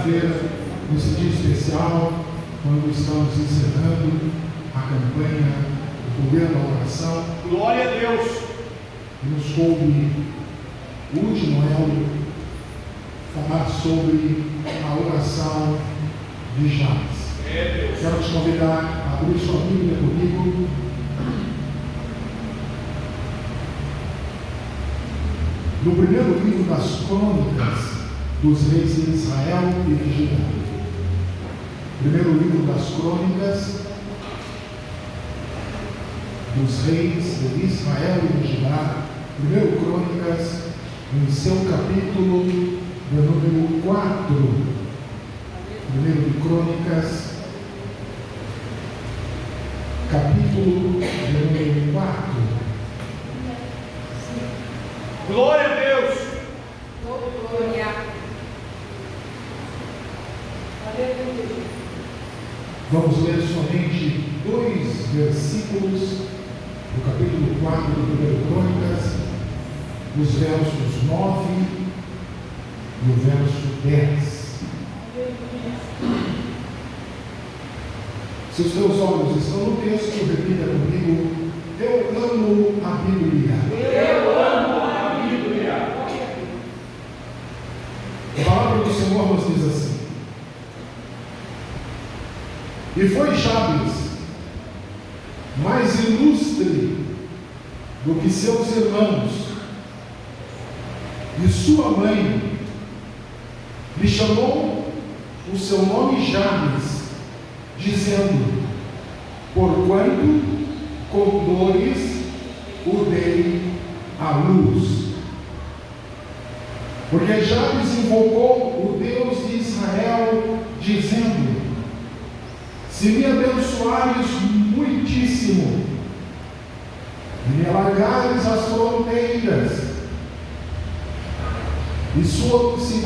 quarta-feira, nesse dia especial, quando estamos encerrando a campanha do Poder da Oração. Glória a Deus! E nos coube o último elo falar sobre a oração de Jabes. Quero te convidar a abrir sua Bíblia comigo. No primeiro livro das Crônicas dos Reis de Israel e de Judá. Primeiro livro das Crônicas dos Reis de Israel e de Judá. Primeiro Crônicas, em seu capítulo de número 4. Primeiro de Crônicas, capítulo de número 4. Glória a Deus! Glória. Vamos ler somente 2 versículos do capítulo 4 do primeiro Crônicas, os versos 9 e o verso 10. Se os teus olhos estão no texto, repita comigo: eu amo a Bíblia. Eu amo a Bíblia. A palavra do Senhor nos diz assim: e foi Jabes mais ilustre do que seus irmãos, e sua mãe lhe chamou o seu nome Jabes, dizendo: porquanto com dores o dei à luz. Porque Jabes invocou o Deus de Israel, dizendo: se me abençoares muitíssimo, e me alargares as fronteiras, e se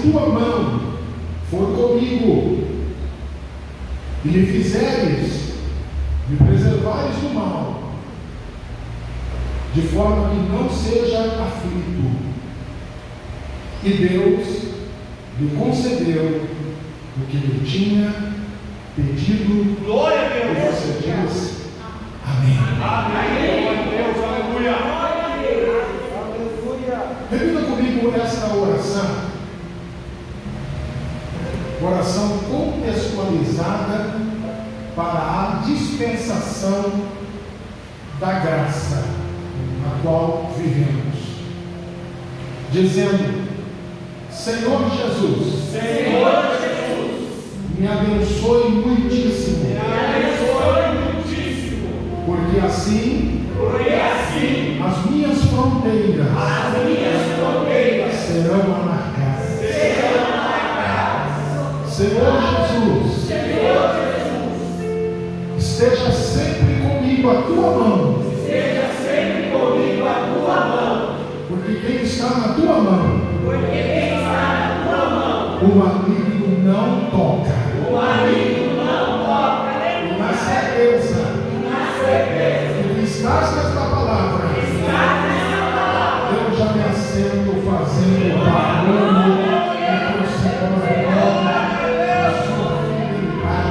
tua mão for comigo, e me fizeres, me preservares do mal, de forma que não seja aflito. E Deus lhe concedeu o que lhe tinha pedido. Glória a Deus! E você diz amém. Amém! Glória a Deus! Aleluia! Aleluia! Repita comigo esta oração. Oração contextualizada para a dispensação da graça na qual vivemos. Dizendo: Senhor Jesus, me abençoe muitíssimo, porque assim as minhas fronteiras serão alargadas. Senhor Jesus, esteja sempre comigo a tua mão, porque quem está na tua mão, o maligno não toca. E na certeza de que estás nesta palavra, eu já me assento fazendo barulho e considerando a sua fidelidade para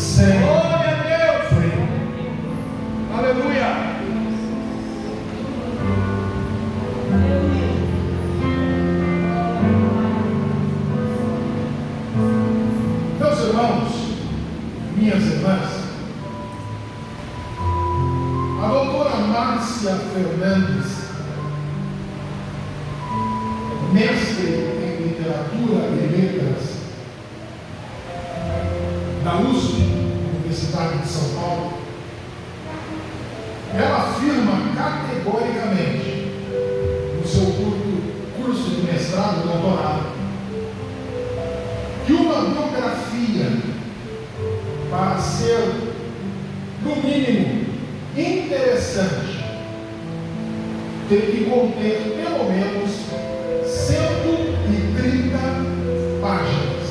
sempre. Glória a Deus! Aleluia! Meus irmãos, minhas irmãs, a doutora Márcia Fernandes, mestre em literatura e letras da USP, Universidade de São Paulo, ela afirma categoricamente no seu curso de mestrado e doutorado que uma biografia, para ser no mínimo interessante, tem que conter pelo menos 130 páginas.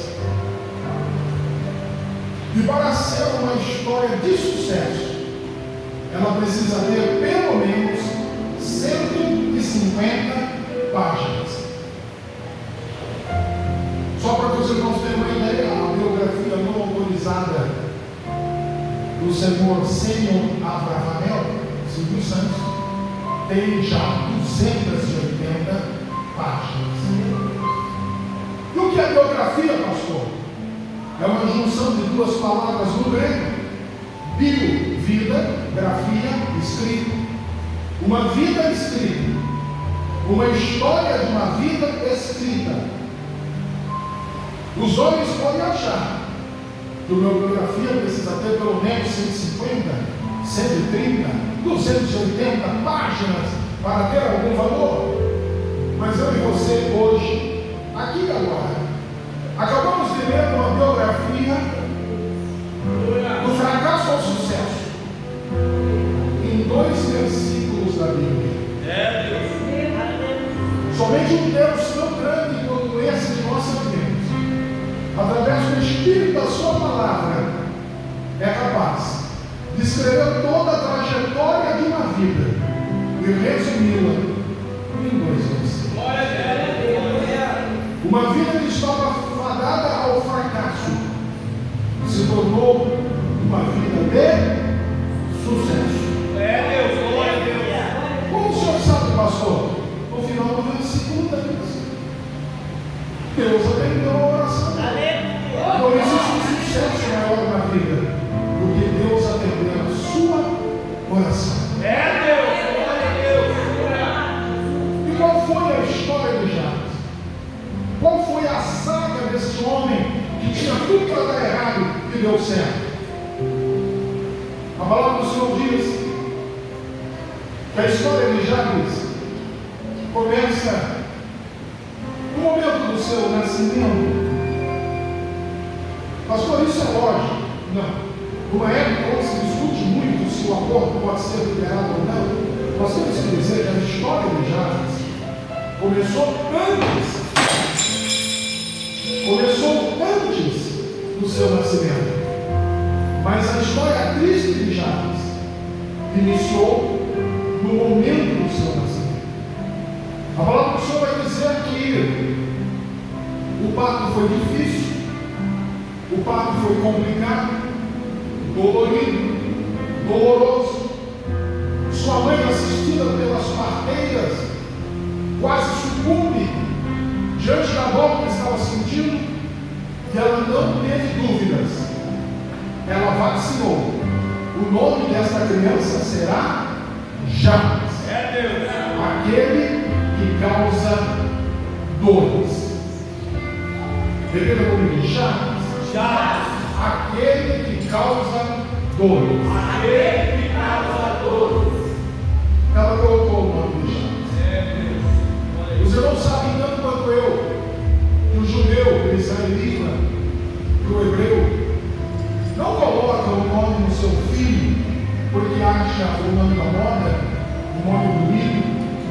E para ser uma história de sucesso, ela precisa ter pelo menos 150 páginas. profetizada do Senhor Senhor Abravanel, Silvio Santos, tem já 280 páginas. E o que é biografia, pastor? É uma junção de duas palavras no grego: bio, vida, grafia, escrito. Uma vida escrita, uma história de uma vida escrita. Os homens podem achar que uma biografia precisa ter pelo menos 150, 130, 280 páginas para ter algum valor. Mas eu e você hoje, aqui e agora, acabamos de ler uma biografia do fracasso ao sucesso em 2 versículos da Bíblia. Somente um Deus tão grande quanto esse de nós sabemos, através do Espírito da sua palavra, é capaz de escrever toda a trajetória de uma vida e resumi-la em 2 versículos. Uma vida que estava fadada ao fracasso se tornou uma vida de sucesso. Glória a Deus. Como o senhor sabe, pastor? No final do versículo 10, Deus atendeu a oração. Não existe sucesso maior na vida do que Deus atender a sua oração. Glória a Deus. E qual foi a história de Jabes? Qual foi a saga desse homem que tinha tudo para dar errado e deu certo? A palavra do Senhor diz que a história de Jabes começa no momento do seu nascimento. Pastor, isso é lógico? Não. Numa época onde se discute muito se o aborto pode ser liberado ou não, nós temos que dizer que a história de Jabes começou antes do seu nascimento. Mas a história triste de Jabes iniciou no momento do seu nascimento. A palavra do Senhor vai dizer que o parto foi difícil, o parto foi complicado, dolorido, doloroso. Sua mãe, assistida pelas parteiras, quase sucumbe diante da dor que estava sentindo, e ela não teve dúvidas. Ela vacinou. O nome desta criança será Jabes, aquele que causa dores. Repita comigo: Jabes, aquele que causa dores. Ela colocou o nome de Jabes. Os irmãos sabem tanto quanto eu que o judeu, o israelita, que o hebreu não coloca o nome no seu filho porque acha o nome da moda, um nome bonito,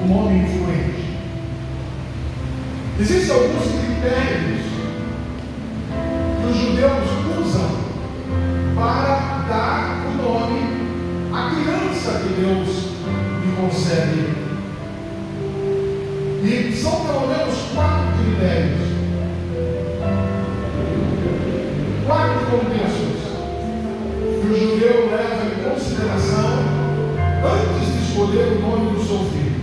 um nome influente. Existem alguns critérios que os judeus usam para dar o nome à criança que Deus lhe concede. E são pelo menos 4 critérios, 4 contextos que o judeu leva em consideração antes de escolher o nome do seu filho.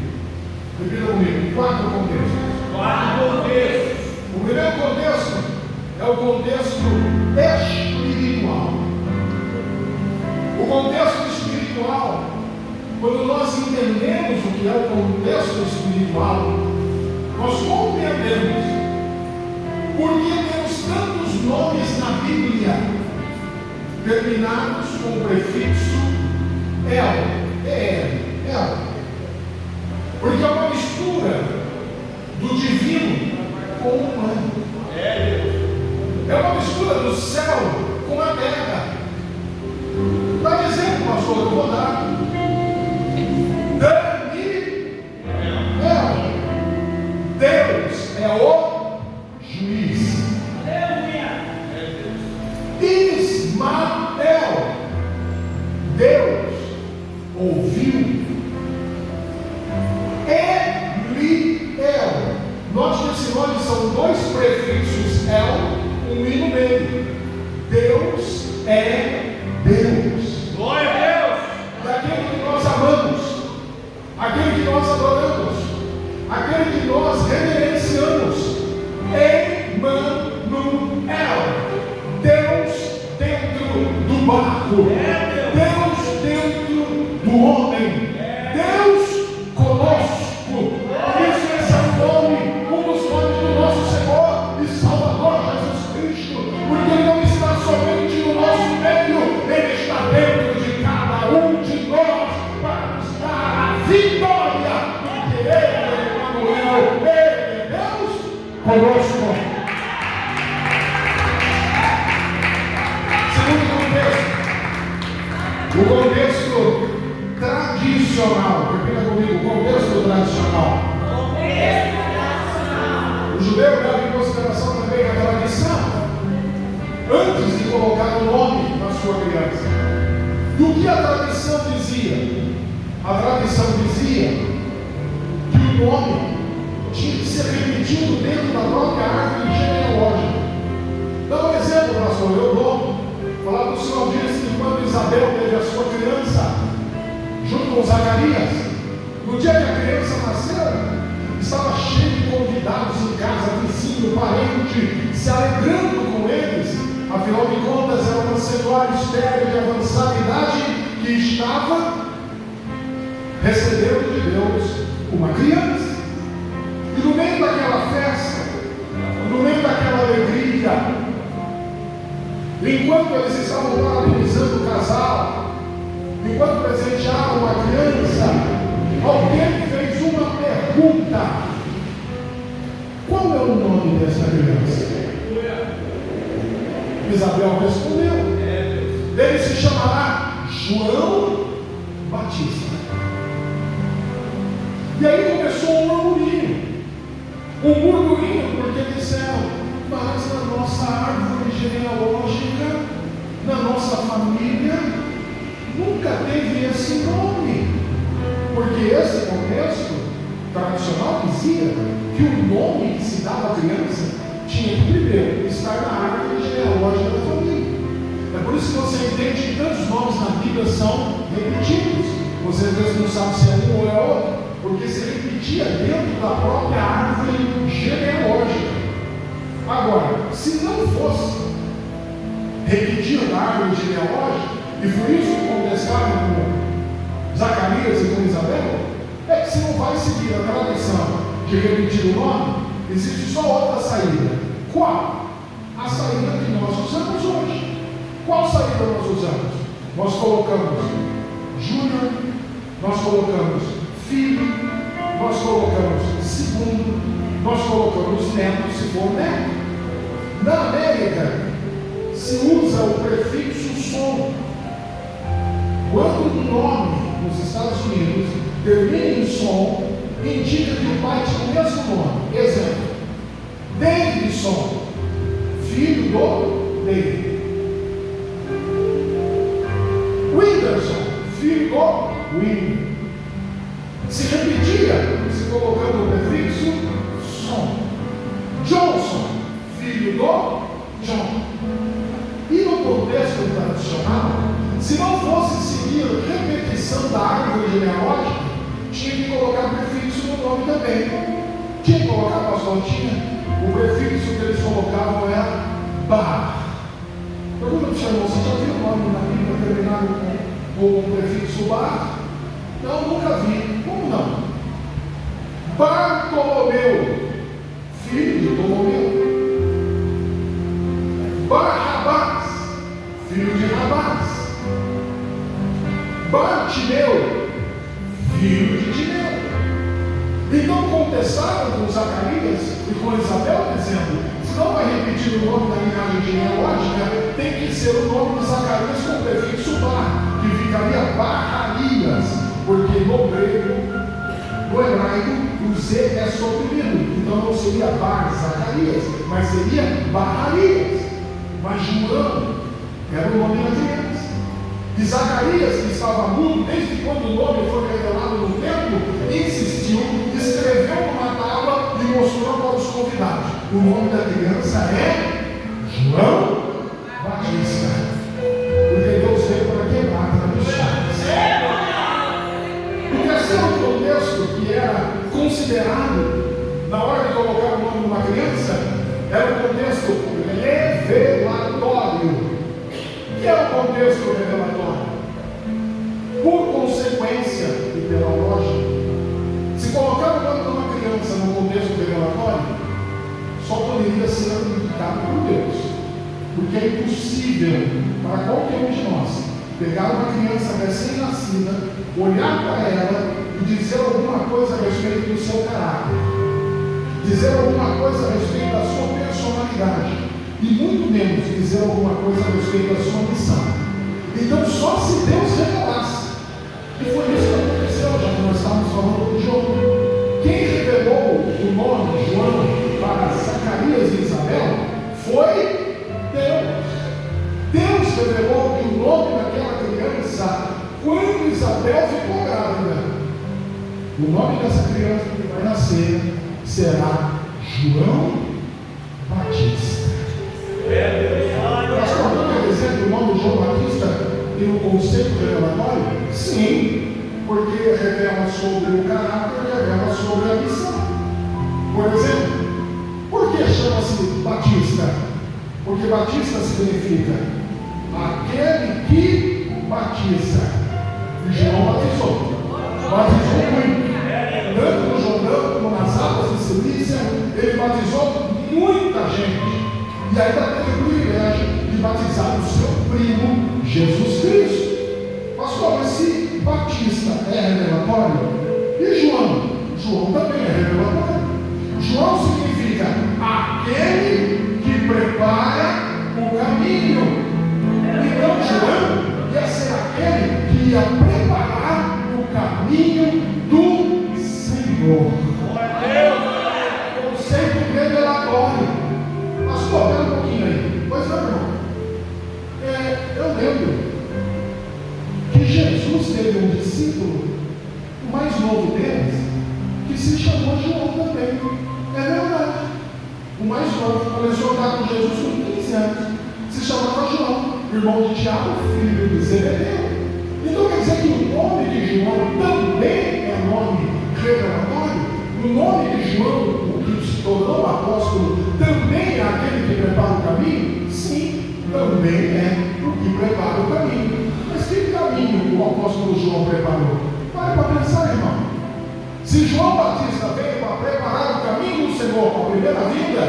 Repita comigo: 4 contextos. O primeiro contexto é o contexto espiritual. O contexto espiritual, quando nós entendemos o que é o contexto espiritual, nós compreendemos por que temos tantos nomes na Bíblia terminados com o prefixo El. Porque é uma mistura do divino com o humano. É uma mistura do céu com a terra. Dá exemplo, pastor, eu vou dar. Deus é o juiz. Ismael, Deus ouviu. Eliel, note que esse nome são 2 prefixos El, um I no meio. Deus é Deus. Glória a Deus. E aquele que nós amamos, aquele que nós adoramos, aquele que nós reverenciamos, Emmanuel, Deus dentro do barco, Deus dentro do homem, Deus conosco. Por isso esse é o nome, um dos nomes do nosso Senhor e Salvador Jesus Cristo, porque Ele não está somente no nosso meio, Ele está dentro de cada um de nós para nos dar a vitória, porque Ele é Emmanuel, Ele é Deus conosco. O contexto tradicional, repita comigo, o contexto tradicional. O judeu leva em consideração também a tradição, antes de colocar o nome na sua criança. E o que a tradição dizia? A tradição dizia que o nome tinha que ser repetido dentro da própria árvore genealógica. Dá um exemplo, pastor, eu dou. Falar do Senhor disse que quando Isabel teve a sua criança, junto com Zacarias, no dia que a criança nasceu, estava cheio de convidados em casa, vizinho, parente, se alegrando com eles. Afinal de contas, era uma senhora estéril de avançada idade que estava recebendo de Deus uma criança. E no meio daquela festa, no meio daquela alegria, enquanto eles estavam parabenizando o casal, enquanto presenteavam a criança, alguém fez uma pergunta: qual é o nome dessa criança? Isabel respondeu: ele se chamará João Batista. E aí começou um murmurinho, porque disseram: mas na nossa árvore genealógica, na nossa família, nunca teve esse nome. Porque esse contexto tradicional dizia que o nome que se dava à criança tinha que primeiro estar na árvore genealógica da família. É por isso que você entende que tantos nomes na Bíblia são repetidos. Você às vezes não sabe se é um ou é outro, porque se repetia dentro da própria árvore genealógica. Agora, se não fosse repetido na árvore genealógica, e foi isso que contestaram com Zacarias e com Isabel, é que se não vai seguir a tradição de repetir o nome, existe só outra saída. Qual? A saída que nós usamos hoje. Qual saída nós usamos? Nós colocamos Júnior, nós colocamos filho, nós colocamos segundo, nós colocamos neto, se for neto. Na América, se usa o prefixo som. Quando o nome nos Estados Unidos termina em som, indica que o pai tinha o mesmo nome. Exemplo: Davidson, filho do David. Whindersson, filho do Whindersson. Se repetia, se colocando o prefixo som. Johnson, filho do John. E no contexto tradicional, se não fosse seguir a repetição da árvore genealógica, tinha que colocar prefixo no nome também. Tinha que colocar, pastor, tinha. O prefixo que eles colocavam era Bar. Pergunta para o senhor: você já viu o nome na Bíblia terminado com o prefixo Bar? Não, nunca vi. Como não? Bartolomeu, filho de Ptolomeu. Barrabás, filho de Rabás. Bartimeu, filho de Timeu. Então contestaram com Zacarias e com Isabel, dizendo: se não vai repetir o nome da linhagem genealógica, tem que ser o nome de Zacarias com o prefixo Bar, que ficaria Barrarias, porque no grego, no hebraico, o Z é suprimido, então não seria Bar Zacarias, mas seria Barrarias. Mas João era o nome da criança. E Zacarias, que estava mudo desde quando o nome foi revelado no templo, insistiu, escreveu numa tábua e mostrou para os convidados: o nome da criança é João Batista. considerado, na hora de colocar o nome de uma criança, era um contexto revelatório. O que é o contexto revelatório? Por consequência e pela lógica, se colocar o nome de uma criança no contexto revelatório, só poderia ser indicado por Deus, porque é impossível para qualquer um de nós pegar uma criança recém-nascida, olhar para ela e dizer alguma coisa a respeito do seu caráter, dizer alguma coisa a respeito da sua personalidade, e muito menos dizer alguma coisa a respeito da sua missão. Então, só se Deus revelasse. E foi isso que aconteceu, já que nós estávamos falando do João. Quem revelou o nome João para Zacarias e Isabel foi Deus. Deus revelou que o nome daquela criança, quando Isabel ficou grávida, o nome dessa criança que vai nascer será João Batista. Pastor, não quer dizer que o nome de João Batista tem um conceito revelatório? Sim, porque revela sobre o caráter, revela sobre a missão. Por exemplo, por que chama-se Batista? Porque Batista significa aquele que batiza. E João batizou muito. Tanto no Jordão como nas águas de Cilícia, ele batizou muita gente. E ainda teve o privilégio de batizar o seu primo, Jesus Cristo. Pastor, mas se Batista é revelatório, e João? João também é revelatório. João significa aquele que prepara o caminho. Então João ia ser aquele que ia preparar o caminho do Senhor. Conceito revelatório. Pastor, pera um pouquinho aí. Pois não, irmão. Eu lembro que Jesus teve um discípulo, o mais novo deles, que se chamou João também. É verdade. O mais novo começou a andar com Jesus com 15 anos. Se chamava João, irmão de Tiago, filho de Zebedeu. Então quer dizer que o nome de João também é nome revelatório? O nome de João, o que se tornou apóstolo, também é aquele que prepara o caminho? Sim, também é o que prepara o caminho. Mas que caminho o apóstolo João preparou? Para pensar, irmão. Se João Batista veio para preparar o caminho do Senhor para a primeira vinda,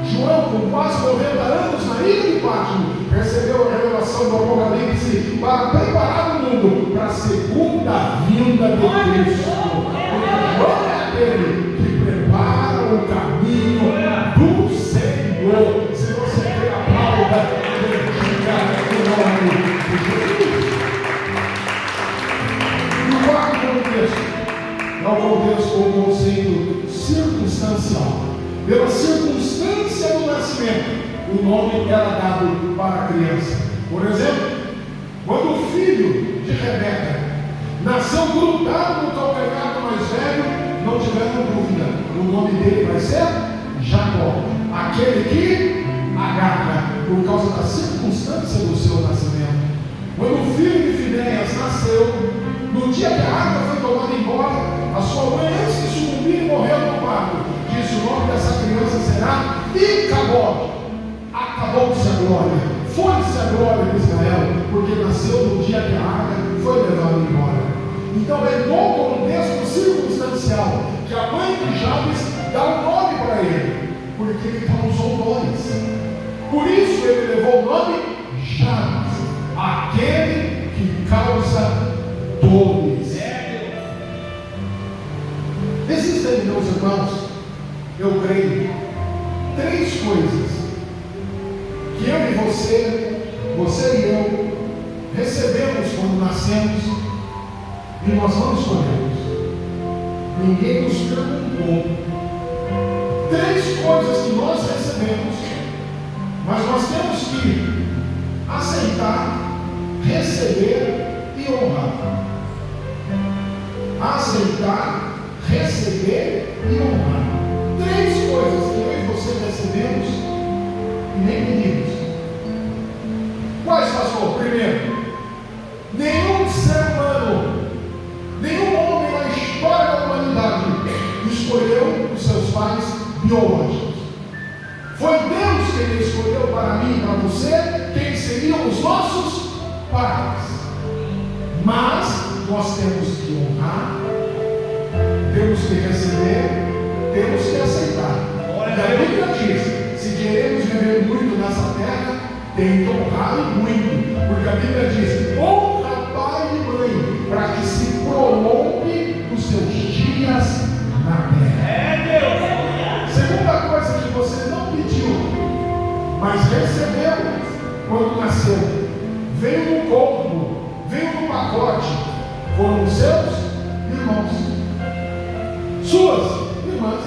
João, com quase 90 anos na ilha de Patmos, recebeu a revelação do Apocalipse para preparar o mundo para a segunda vinda de Cristo. João é aquele que prepara o caminho do Senhor. Se você quer aplauda, identifica o nome de Jesus. E o quarto contexto é o contexto ou conceito circunstancial. Pela circunstância do nascimento, o nome era dado para a criança. Por exemplo, quando o filho de Rebeca nasceu grudado no calcanhar do mais velho, não tiveram dúvida, o nome dele vai ser Jacó, aquele que agarra, por causa da circunstância do seu nascimento. Quando o filho de Finéias nasceu, no dia que a água foi tomada embora, a sua mãe, antes de sucumbir e morrer no parto, disse: o nome dessa criança será Icabode. Acabou-se a glória, foi-se a glória de Israel, porque nasceu no dia que a arca foi levada embora. Então é no contexto circunstancial que a mãe de Jabes dá um nome para ele, porque ele causou dores. Por isso ele levou o nome Jabes, aquele que causa dores. Existem, meus irmãos, eu creio, 3 coisas que eu e você e eu, recebemos quando nascemos e nós não escolhemos. Ninguém nos perguntou. 3 coisas que nós recebemos, mas nós temos que aceitar, receber e honrar. Aceitar, receber e honrar. 3 coisas que eu e você recebemos e nem pedimos. Quais, pastor? Primeiro, nenhum ser humano, nenhum homem na história da humanidade biológicos. Foi Deus quem escolheu para mim e para você quem seriam os nossos pais. Mas nós temos que honrar, temos que receber, temos que aceitar. E a Bíblia diz: se queremos viver muito nessa terra, tem que honrar e muito, porque a Bíblia diz: honra pai e mãe, para que se prolongue os seus dias na terra. Segunda coisa que você não pediu, mas recebeu quando nasceu, veio no corpo, veio no pacote, foram os seus irmãos, suas irmãs.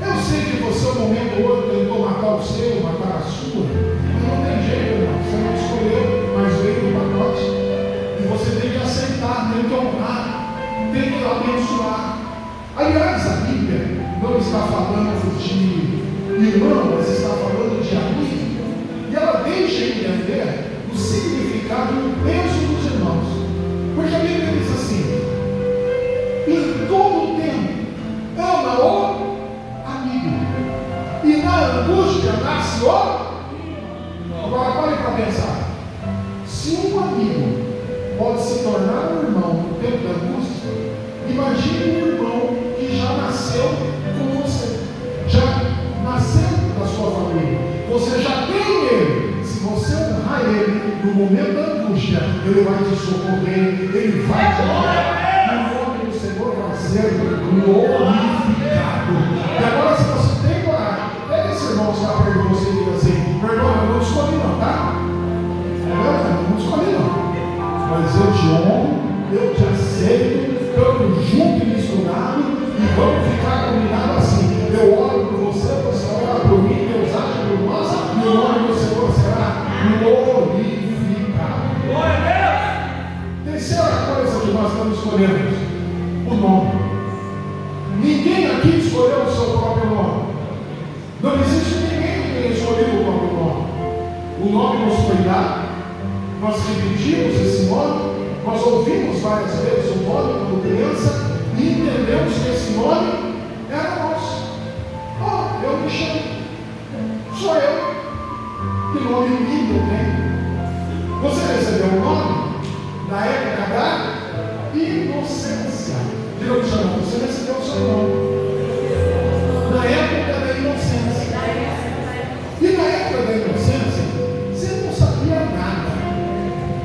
Eu sei que você, no momento ou outro, tentou matar o seu, matar a sua, mas não tem jeito, irmão. Você não escolheu, mas veio no pacote. E você tem que aceitar, tem que honrar, tem que abençoar. Aliás, a Bíblia não está falando de irmão, mas está falando de amigo. E ela deixa entender o significado e o peso dos irmãos. Porque a Bíblia diz assim: em todo o tempo, ama o amigo, e na angústia nasce o. Agora pare para pensar. Se um amigo pode se tornar um irmão no tempo da angústia, imagine um irmão que já nasceu com você, já nasceu da sua família, você já tem ele. Se você honrar ele no momento da angústia, ele vai te socorrer, ele vai te honrar, e o nome do Senhor vai ser glorificado. E agora, se você tem coragem, pega esse irmão que está perto de você e diga assim: meu irmão, eu não te escolhi não, tá? Eu não te escolhi não, mas eu te honro, eu te aceito, estamos juntos e misturados, e vamos ficar combinados assim. Eu oro por você, você ora por mim, Deus age por nós, e o nome do Senhor será glorificado. Glória a Deus! Terceira coisa que nós estamos escolhendo: o nome. Ninguém aqui escolheu o seu próprio nome. Não existe ninguém que tenha escolhido o próprio nome. O nome nos foi dado, nós repetimos esse nome, nós ouvimos várias vezes o nome quando criança e entendemos que esse nome era nosso. Oh, eu me chamo, sou eu. Que nome lindo eu tenho. Você recebeu o nome na época da inocência. Diga para o seu irmão: você recebeu o seu nome na época da inocência. E na época da inocência, você não sabia nada.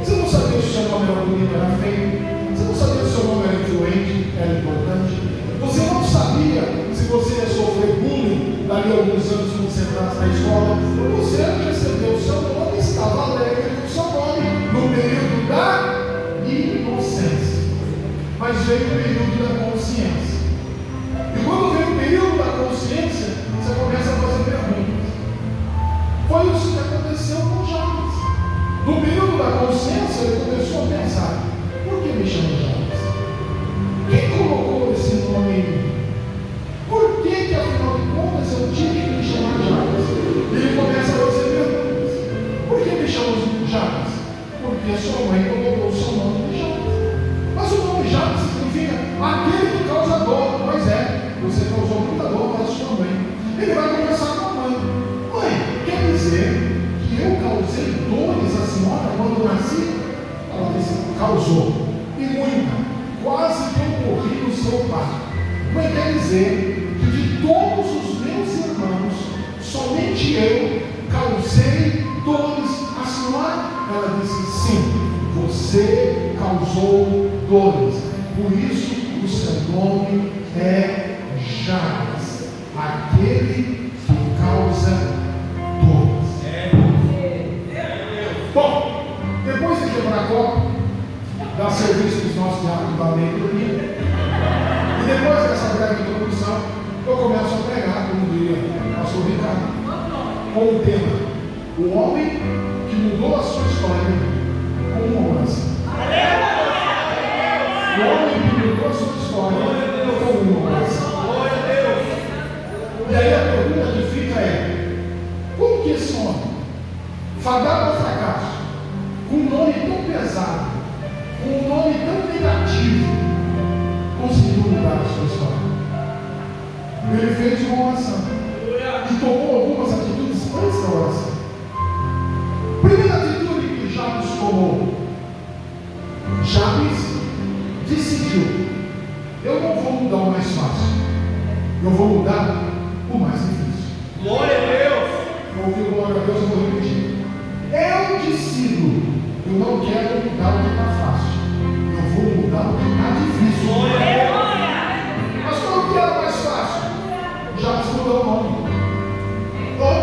Você não sabia se o seu nome era bonito, era feio. Você não sabia se o seu nome era influente, era importante. Você não sabia se você ia sofrer bullying dali a alguns anos quando você entrasse na escola. Você recebeu o seu nome e estava alegre com o seu nome no período da inocência. Mas veio o período da consciência. E quando vem o período da consciência, você começa a fazer perguntas. Foi isso que aconteceu com Jabes. No período da consciência, ele começou a pensar: por que me chama Jabes? Quem colocou esse nome em mim? Por que, afinal de contas, eu tive que me chamar Jabes? Ele começa a fazer perguntas. Por que me chamam Jabes? Porque sua mãe colocou o seu nome de Jabes. Mas o nome Jabes significa aquele que causa dor. Pois é, você causou muita dor para a sua mãe. Ele vai conversar com a mãe. Mãe, quer dizer que eu causei dores à senhora quando nasci? Ela disse: causou. E muita. Quase que eu morri no seu parto. Mãe, quer dizer que de todos os meus irmãos, somente eu causei dores à senhora? Ela disse: sim, você causou dores. Por isso o seu nome é Jabes, aquele que causa dores. Bom, depois de quebrar a copa, dar serviço para os nossos diáconos da meio-dia, e depois dessa breve introdução, eu começo a pregar, como diria o pastor Ricardo, com o tema: o homem que mudou a sua história com uma oração. O homem que mudou a sua história com uma oração. E aí a pergunta que fica é: como que esse homem, fadado ao fracasso, com um nome tão pesado, com um nome tão negativo, conseguiu mudar a sua história? Ele fez uma oração. Primeira atitude que Jabes tomou. Jabes decidiu: eu não vou mudar o mais fácil, eu vou mudar o mais difícil. Glória a Deus. Eu ouvi glória a Deus, eu vou repetir. Eu decido, eu não quero mudar o que está fácil, eu vou mudar o que está difícil. Glória a Deus. Mas qual que era mais fácil? Jabes mudou o nome. Então,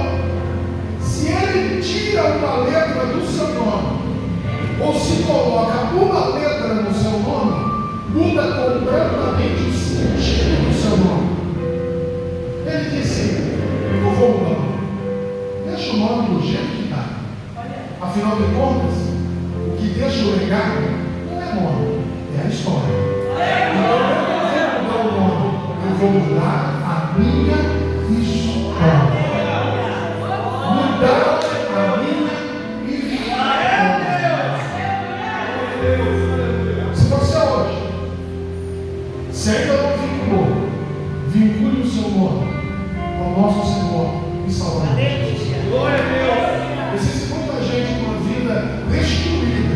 se ele tira uma letra do seu nome, ou se coloca uma letra no seu nome, muda completamente o sentido do seu nome. Ele disse: não vou mudar o nome, deixa o nome do jeito que está. Afinal de contas, o que deixa o legado não é nome, é a história. Então eu não vou mudar o nome, eu vou mudar a minha história. Mudar a minha história. Se você hoje, se ainda não vinculou, vincule o seu nome ao nosso Senhor e Salvador. Glória a Deus. Existe muita gente com a vida destruída,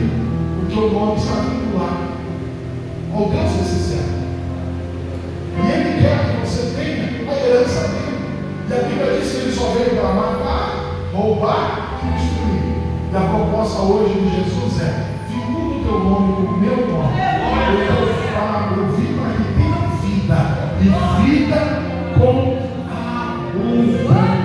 porque o nome está vinculado ao Deus desse céu. E Ele quer que você tenha a herança dele. E a Bíblia diz que Ele só veio para matar, roubar e destruir. E a proposta hoje de Jesus é: vincula o teu nome com o meu nome. Eu vim para que tenha vida, e vida com abundância.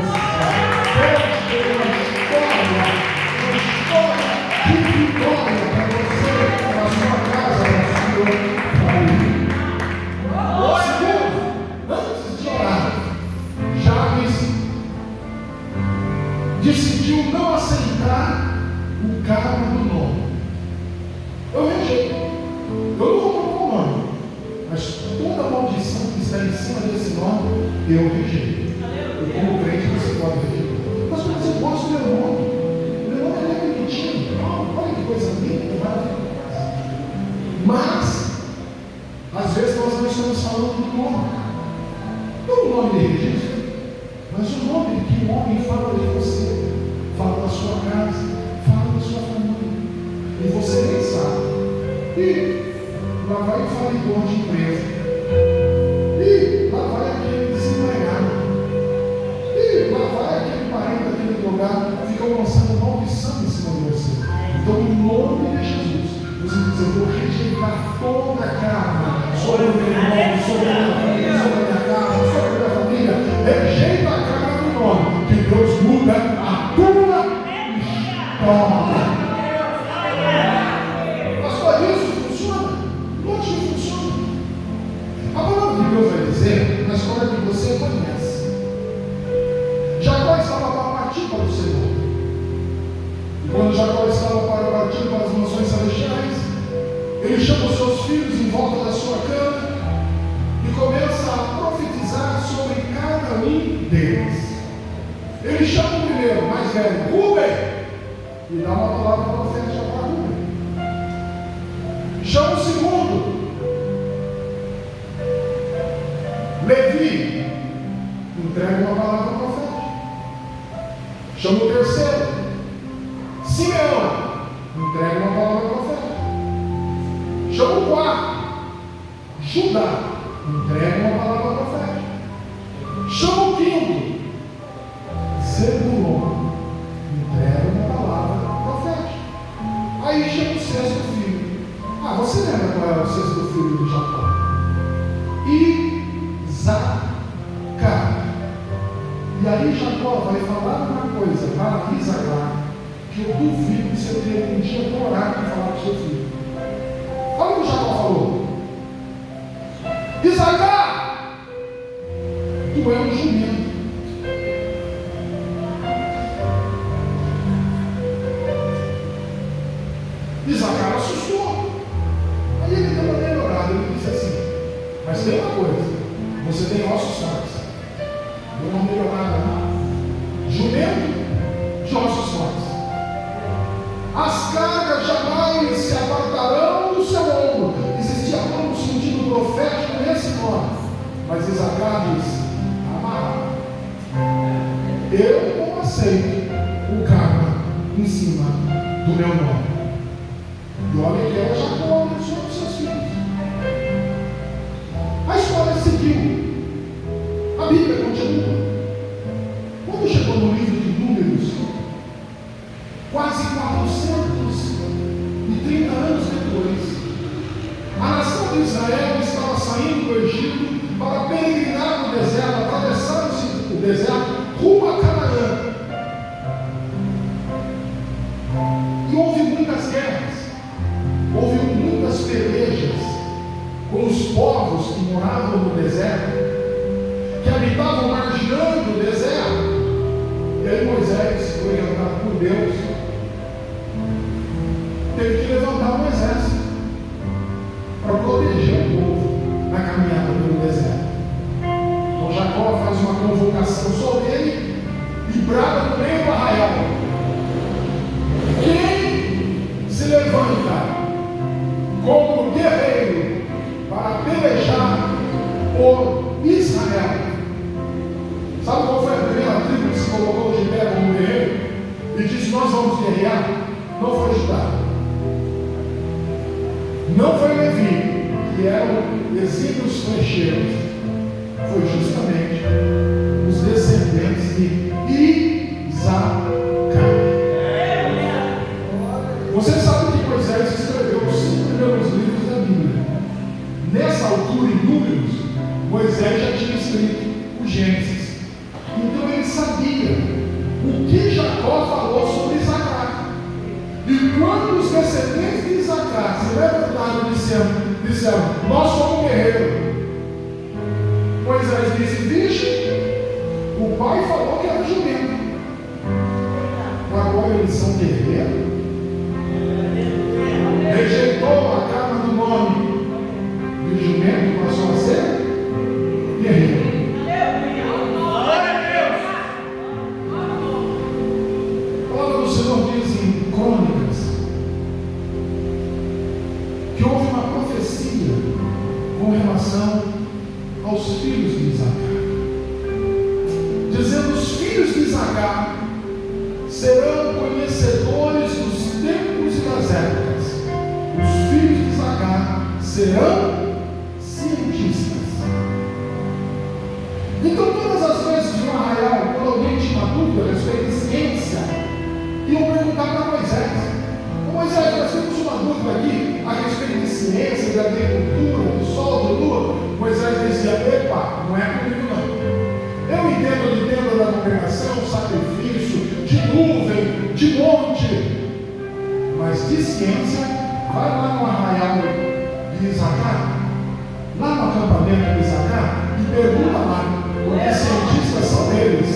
Decidiu não aceitar o cargo do nome. Eu rejeito. Eu não vou colocar o nome, mas toda maldição que está em cima desse nome, eu rejeito. Eu, como crente, você pode rejeitar. Mas você gosta do meu nome. Meu nome é bonitinho. Olha que coisa linda, maravilhosa. Mas, às vezes, nós não estamos falando do nome. Não o nome de registro, mas o nome que o homem fala de você, fala da sua casa, fala da sua família, e você nem sabe. E lá vai o falidor de empresa, e lá vai aquele desempregado, e lá vai aquele parente daquele drogado, ficam lançando maldição em cima de você. Então, em nome de Jesus, você diz: eu vou rejeitar toda a carga sobre o meu nome, sobre a minha vida, sobre a minha casa, sobre a minha família. Rejeita a carga do nome, que Deus muda a tua história. Pastor, isso funciona? Lógico que funciona. A palavra de Deus vai dizer, na história que você conhece, Jacó estava para partir para o Senhor. E quando Jacó estava para partir para as mansões celestiais, ele chama os seus filhos em volta da sua cama e começa a profetizar sobre cada um deles. Ele chama o primeiro, mais velho, Rúben, e dá uma palavra profética para Rúben. Chama o segundo, Levi, entrega uma palavra profética. Chama o terceiro, Simeão, entrega uma palavra profética. Chama o quarto, Judá, entrega uma palavra profética. Chama o quinto, Zebulon, entrega uma palavra profética. Aí chama o sexto filho. Você lembra qual era o sexto filho de Jacó? Isacar. E aí Jacó vai falar uma coisa para Isacar, que eu duvido que você tenha um dia coragem de falar para o seu filho. Olha o que Jacó falou: Isacar, tu é um jumento. Isacar assustou. Aí ele deu uma melhorada, ele disse assim: mas tem uma coisa, você tem ossos fortes. Deu uma melhorada, não? Jumento de ossos fortes. As cargas jamais se apartarão do seu ombro. Existia todo sentido profético nesse nome. Mas Isacar diz: amarrado. Eu não aceito o karma em cima do meu nome. E olha que ela já abençoou os seus filhos. A história seguiu. A Bíblia continua. Quando chegou no livro de Números, quase 430 anos depois, a nação de Israel estava saindo do Egito para peregrinar no deserto, atravessar o deserto rumo a Canaã. E houve muitas guerras, houve muitas pelejas com os povos que moravam no deserto, que habitavam margeando o deserto. E aí Moisés, orientado por Deus, teve que levantar um exército para proteger o povo na caminhada pelo deserto. Então Jacó faz uma convocação sobre ele e brada no meio do arraial: quem se levanta como guerreiro para pelejar por Israel? Sabe qual foi a primeira tribo que se colocou de pé como guerreiro e disse: nós vamos guerrear? Não foi Judá, não foi Levi, que eram exímios flecheiros, foi justamente os descendentes de Isacar. Você sabe que Moisés escreveu os 5 primeiros livros da Bíblia. Nessa altura, em Números, Moisés já tinha escrito o Gênesis. Então ele sabia o que Jacó falou sobre Isacar. E quando os descendentes de Isacar se levantaram disseram: nós somos guerreiros, Moisés disse: vixe, o pai falou que era jumento, agora eles são guerreiros. Rejeitou a carga do nome de jumento, passou a ser guerreiro. A palavra do Senhor diz em Crônicas que houve uma profecia com relação aos filhos de Isacar, dizendo: os filhos de Isacar serão conhecedores dos tempos e das épocas. Os filhos de Isacar serão cientistas. Então, todas as vezes no arraial, quando alguém tinha uma dúvida a respeito de ciência, iam perguntar para Moisés: Moisés, nós temos uma dúvida aqui a respeito de ciência, de agricultura, do sol, do lua. Moisés dizia: epa, não é comigo não. Eu entendo de tenda da congregação, sacrifício, de nuvem, de monte, mas de ciência, vai lá no arraial de Isacar, lá no acampamento de Isacar, e pergunta lá, porque cientistas são eles.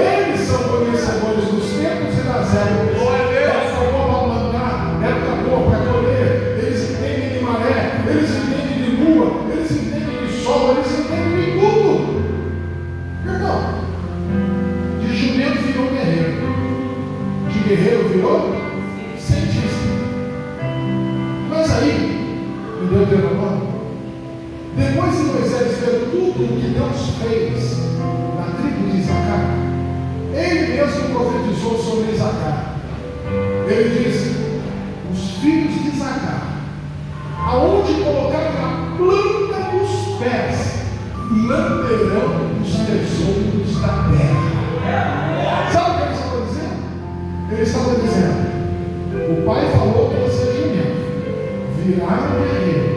Eles são conhecedores dos tempos e das épocas. Época boa para plantar, época boa para colher. Eles entendem de maré, eles entendem de lua, eles entendem de sol, eles entendem de tudo. Perdão, de jumento virou guerreiro, de guerreiro virou cientista. Mas aí, em Deuteronômio, depois de Moisés ver tudo o que Deus fez na tribo de Isacar, ele mesmo profetizou sobre Isacar. Ele disse: os filhos de Isacar, aonde colocaram a planta dos pés, lamberão os tesouros da terra. Sabe o que ele estava dizendo? Ele estava dizendo: o pai falou que você é jumento, viraram guerreiro,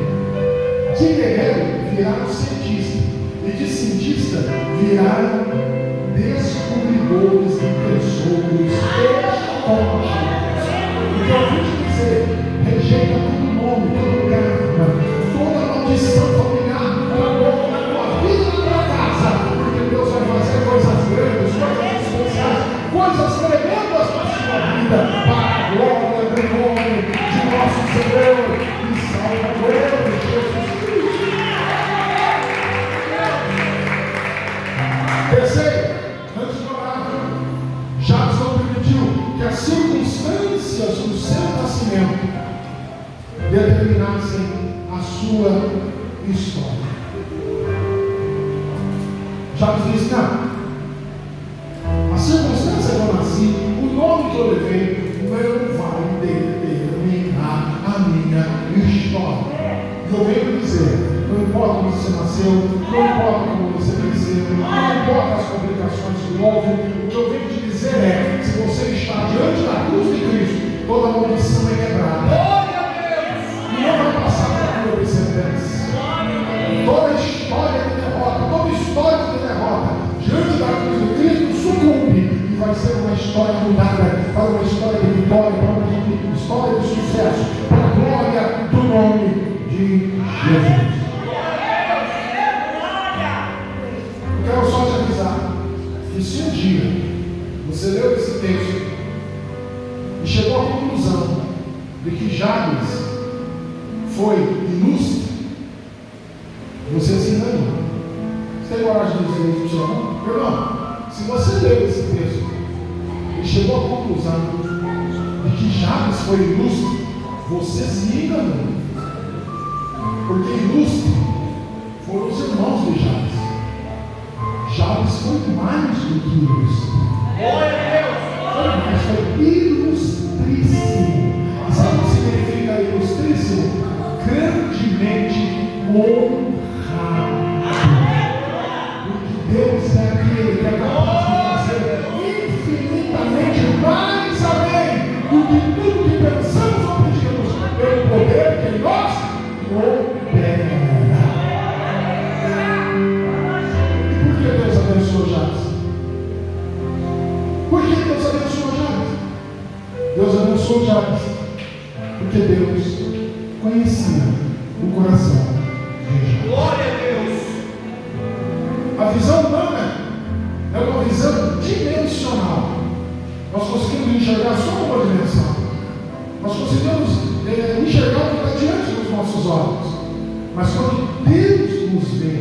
de guerreiro viraram cientista, e de cientista viraram descobridores de tesouros escondidos. Então eu vou te dizer: rejeita todo nome, todo lugar, toda maldição familiar, na tua vida e na tua casa, porque Deus vai fazer coisas grandes, coisas especiais, coisas tremendas na sua vida, para a glória do nome de nosso Senhor e Salvador Jesus Cristo. Terceiro, antes de orar, Jabes não permitiu que as circunstâncias do seu nascimento determinassem a sua história. Jabes disse: não, a circunstância que eu nasci, o nome que eu levei não vai determinar a minha história. E eu venho dizer, não importa onde você nasceu, não importa como você cresceu, não importa as complicações que houve, o que eu venho te dizer é, se você está diante da cruz de Cristo, toda maldição é quebrada. E não vai passar para a tua descendência. Toda história de derrota, toda história de derrota, diante da cruz de Cristo, sucumbe e vai ser uma história mudada para uma história de vitória, para uma história de sucesso, para a glória do nome de Jesus. Eu quero só te avisar que se um dia você leu esse texto e chegou à conclusão de que Jabes foi ilustre, você se enganou. Você tem coragem de dizer isso para o seu irmão? Irmão, se você leu esse texto e chegou à conclusão de que Jabes foi ilustre, você se enganou. Porque ilustre foram os irmãos de Jabes. Jabes foi mais do que ilustre. Foi ilustríssimo. E sabe o que significa ilustríssimo? Grandemente honrado. Porque Deus é aquele que é capaz de fazer infinitamente mais além do que tudo que pensamos ou pedimos, pelo poder que em nós opera. E por que Deus abençoou Jabes? Por que Deus abençoou Jabes? Deus abençoou Jabes porque Deus conhecia o coração de Jabes. Glória a Deus. A visão humana é uma visão dimensional. Nós conseguimos enxergar só uma dimensão. Nós conseguimos enxergar o que está diante dos nossos olhos. Mas quando Deus nos vê,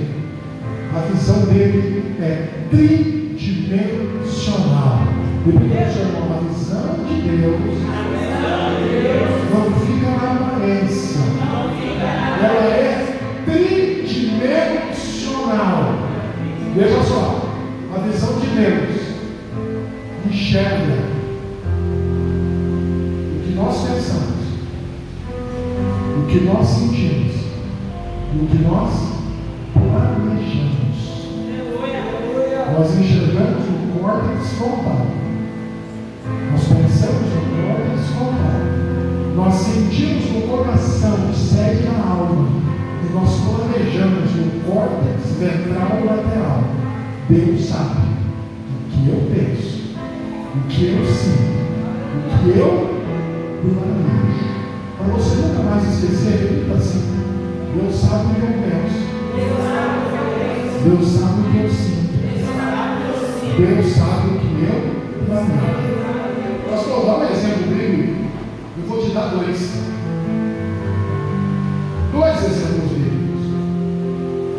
a visão dele é tridimensional. E porque a visão de Deus não fica na aparência. Ela é tridimensional. Veja só, a visão de Deus enxerga o que nós pensamos, o que nós sentimos e o que nós planejamos. Nós enxergamos o córtex frontal, nós pensamos no córtex frontal, nós sentimos no coração, segue na alma, e nós planejamos no córtex ventral e lateral. Deus sabe o que eu penso, o que eu sinto, o que eu planejo. Para você nunca mais esquecer, repita assim: Deus sabe o que eu penso, Deus sabe o que eu sinto, Deus sabe o que eu planejo. Pastor, dá um exemplo bíblico. Eu vou te dar dois exemplos bíblicos.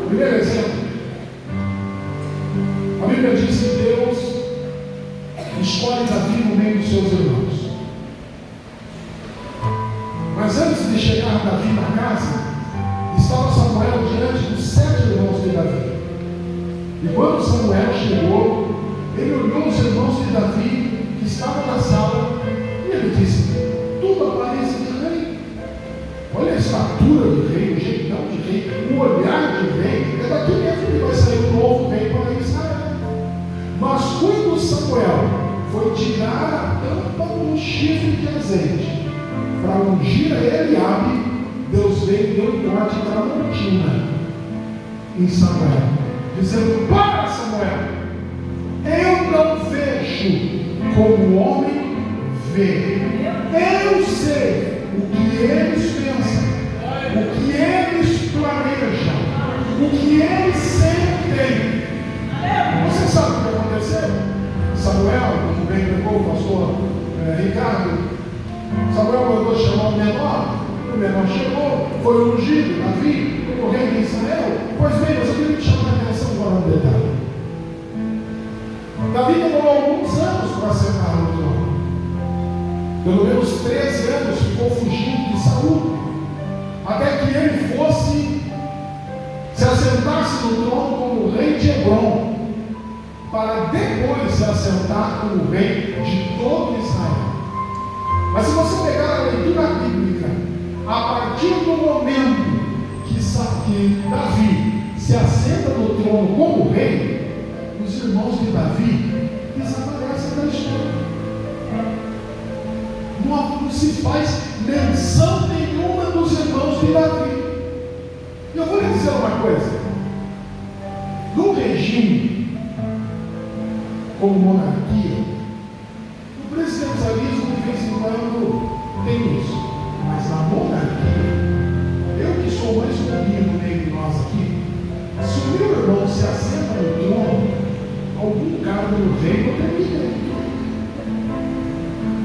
Primeiro exemplo, a Bíblia diz que Deus escolhe Davi no meio dos seus irmãos. Mas antes de chegar Davi na casa, estava Samuel diante dos 7 irmãos de Davi. E quando Samuel chegou, ele olhou os irmãos de Davi que estavam na sala e ele disse: tudo aparece de rei. Olha a estatura de rei, o jeitão de rei, o olhar de rei. É daqui mesmo que vai sair um novo rei para Israel. Mas quando Samuel foi tirar a tampa do chifre de azeite para ungir a Eliabe, Deus veio e deu um corte da montina em Samuel, dizendo: para, Samuel, eu não vejo como o homem vê. Eu sei o que eles pensam, o que eles planejam, o que eles sentem. Você sabe o que aconteceu? Samuel, como bem lembrou o pastor Ricardo, Samuel mandou chamar o menor chegou, foi ungido, Davi, como rei de Israel. Pois bem, mas eu queria te chamar a atenção para um detalhe. Davi demorou alguns anos para sentar no trono. Pelo menos 13 anos ficou fugindo de Saul, até que ele fosse se assentasse no trono como rei de Hebron. para depois se assentar como rei de todo Israel. Mas se você pegar a leitura bíblica, a partir do momento que Davi se assenta no trono como rei, os irmãos de Davi desaparecem da história. Não se faz menção nenhuma dos irmãos de Davi. E eu vou lhe dizer uma coisa: no regime como monarquia, o presidencialismo de vez em quando tem isso, mas na monarquia, eu que sou mais bonito no meio de nós aqui, se o meu irmão se assenta no trono, algum cargo no reino eu tenho que ter.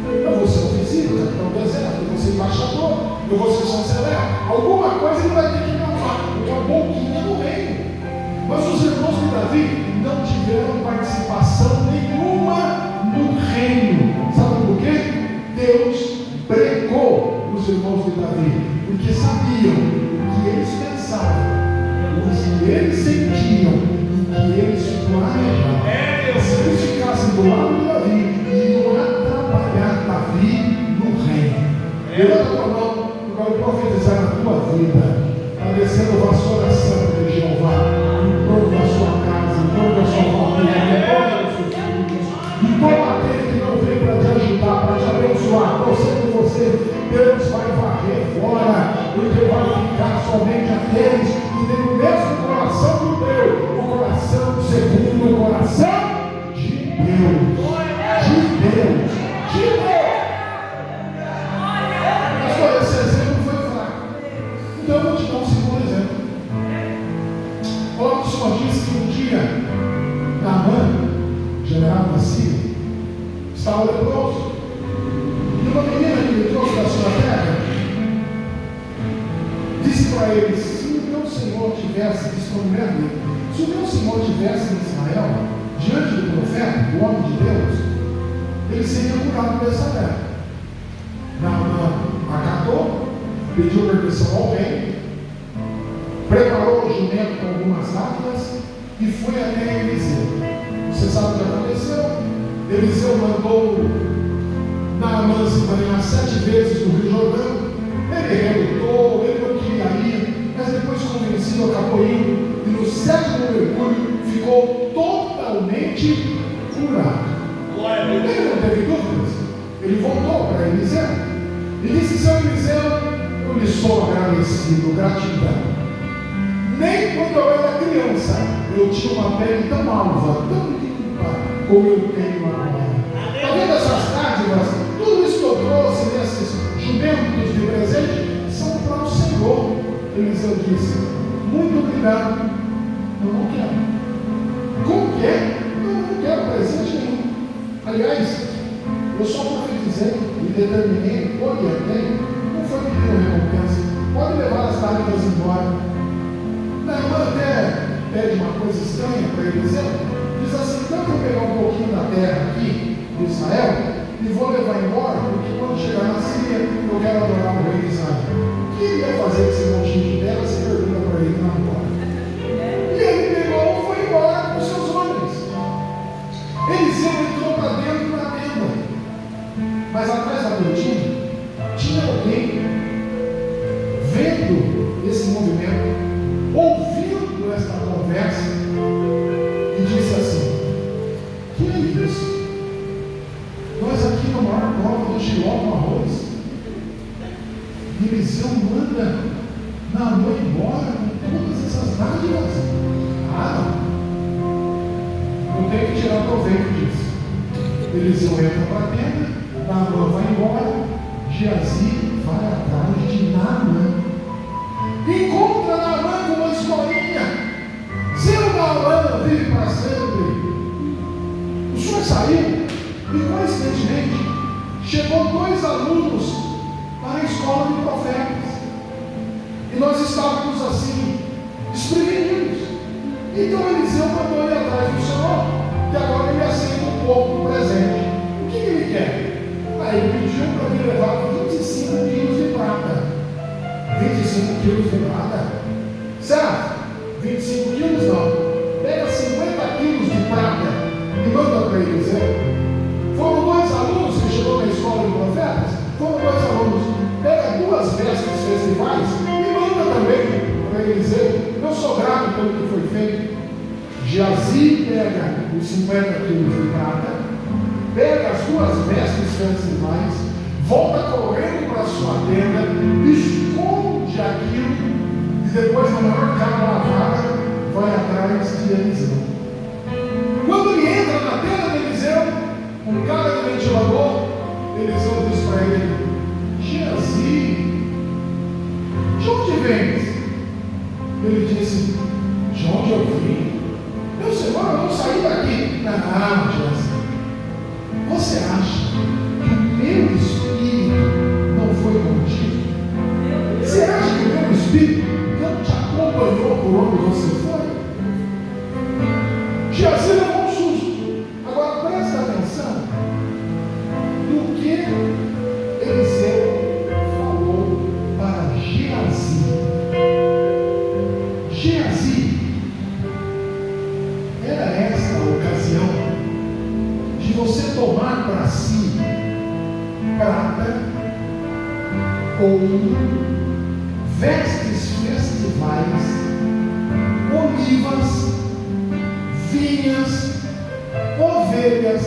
Eu vou ser oficial, capitão do exército, eu vou ser embaixador, eu vou ser chanceler, alguma coisa ele vai ter que dar uma boquinha no reino. Mas os irmãos de Davi não tiveram participação nenhuma no reino. Sabe por quê? Deus brecou os irmãos de Davi, porque sabiam que eles pensavam, o que eles sentiam, o que eles planejavam. Se eles ficassem do lado de Davi, iam atrapalhar Davi no reino. Levanta a tua mão, eu quero profetizar na tua vida, agradecendo a vassoura santa de Jeová, em torno da sua casa, em torno da sua família, em torno dos seus filhos, e todo aquele que não veio para te ajudar, para te abençoar, torcendo você, Deus vai varrer fora, porque vai ficar somente aqueles que têm o mesmo coração do teu, o coração segundo o coração de Deus. De Deus. De Deus. Mas esse exemplo foi fraco. Então eu vou te dar um segundo exemplo. Olha, o Senhor disse que um dia Naamã, general da Síria, estava leproso. E uma menina que ele trouxe da sua terra disse para ele: se o meu Senhor tivesse, disse para a mulher dele, se o meu Senhor tivesse em Israel, diante do profeta, do homem de Deus, ele seria curado dessa terra. Naamã acatou, pediu permissão ao rei, preparou o jumento com algumas águas e foi até Eliseu. Você sabe o que aconteceu? Eliseu mandou Naamã se banhar 7 vezes no Rio Jordão. Ele relutou, ele não queria ir, mas depois convencido, acabou indo, e no 7º mergulho ficou totalmente curado. Ele não teve dúvidas. Ele voltou para Eliseu e disse: seu Eliseu, eu lhe sou agradecido, gratidão. Nem quando eu era criança eu tinha uma pele tão alva, tão limpa como eu tenho agora. Está vendo essas dádivas? Tudo isso que eu trouxe nesses jumentos de presente são para o Senhor. Eliseu disse: muito obrigado, eu não quero. Como que é? Eu não quero presente nenhum. Aliás, eu só profetizei e determinei, orientei, não foi pedindo recompensa. Pode levar as dádivas embora. Naamã até pede uma coisa estranha para Eliseu, diz assim: então eu vou pegar um pouquinho da terra aqui de Israel e vou levar embora, porque quando chegar na Síria eu quero adorar o rei de Israel. O que ele ia fazer com esse montinho de terra? Você pergunta para ele na embora. E ele pegou e foi embora com seus homens. Eliseu entrou para dentro da tenda, mas atrás da cortina tinha alguém vendo esse movimento, ouvindo esta conversa, e disse assim: que é isso? Nós aqui no maior prova do Giló com arroz, e Eliseu manda Naamã embora com todas essas dádivas. Ah, não tem que tirar proveito disso. Eliseu entra para a tenda, Naamã vai embora, Geazi vai atrás de Naamã. Encontra Naamã com uma historinha. Seu Naamã vive para sempre. O senhor saiu e, coincidentemente, chegou 2 alunos para a escola de profetas. E nós estávamos assim, desprevenidos. Então Eliseu mandou ele atrás do Senhor, que agora ele aceita um pouco do presente. O que ele quer? Aí ele pediu para me levar 25 quilos de prata. 25 quilos de prata? Certo? 25 quilos não. Pega 50 quilos de prata Geazi pega os 50 quilos de prata, pega as 2 vestes festivais, volta correndo para sua tenda, esconde aquilo e depois, na maior cara lavada, vai atrás de Eliseu. Quando ele entra na tenda de Eliseu, um cara de ventilador, Eliseu diz para ele: Geazi, de onde vens? Ele disse: de onde eu vim? Meu Senhor, eu não saí daqui. Não, Geazi, você acha que o meu espírito não foi contigo? Você acha que o meu espírito não te acompanhou por onde você foi? Geazi levou um susto. Agora presta atenção no que Eliseu falou para Geazi. Geazi, era esta a ocasião de você tomar para si prata, ouro, vestes festivais, olivas, vinhas, ovelhas,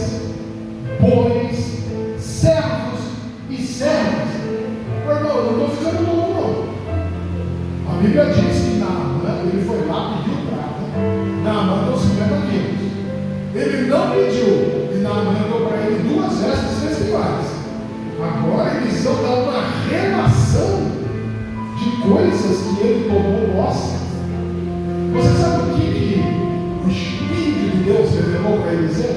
bois, servos e servas. Irmão, eu não estou ficando louco, não. A Bíblia diz que Naamã, ele foi lá, pediu prata. Naamã deu 50 quilos. Ele não pediu, e Naamã deu para ele 2 vestes festivais. Agora eles estão dando uma relação de coisas que ele tomou posse. Você sabe o que o Espírito de Deus revelou para Eliseu?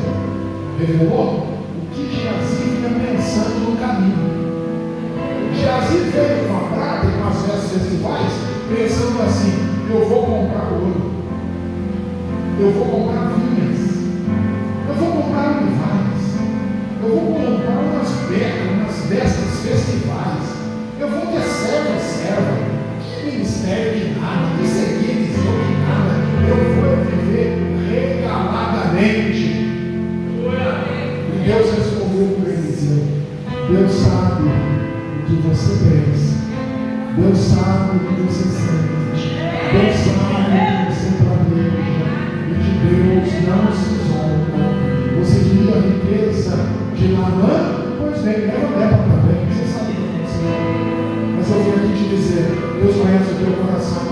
Revelou o que Geazi vinha pensando no caminho. Geazi veio com a prata e com as vestes festivais, pensando assim: eu vou comprar ouro, eu vou comprar vinhas, eu vou comprar olivais, eu vou comprar umas vestes festivais, eu vou ter servo e serva, que ministério de nada, que seguir Eliseu de nada, eu vou viver regaladamente. E Deus respondeu para Eliseu: Deus sabe o que você pensa, Deus sabe o que você sente, Deus sabe o que você planeja, e de Deus não se zonga. Você queria a riqueza de Naamã? Pois bem, leva também, você sabe o que aconteceu. Mas eu vim aqui te dizer: Deus conhece o teu coração,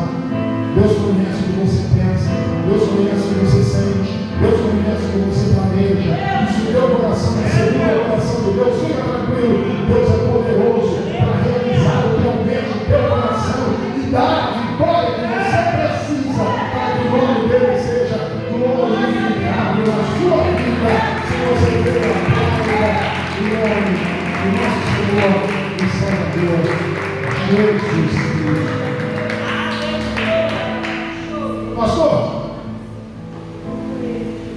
Deus conhece o que você pensa, Deus conhece o que você sente, Deus conhece o que você planeja. E se o teu coração é segundo o coração de Deus, fica tranquilo, Deus é poderoso para realizar o que aumenta o teu coração e dar a vitória que você precisa para que o nome dele seja glorificado na sua vida. Se você tem a glória e nome do nosso Senhor e Salvador Jesus Cristo. Pastor,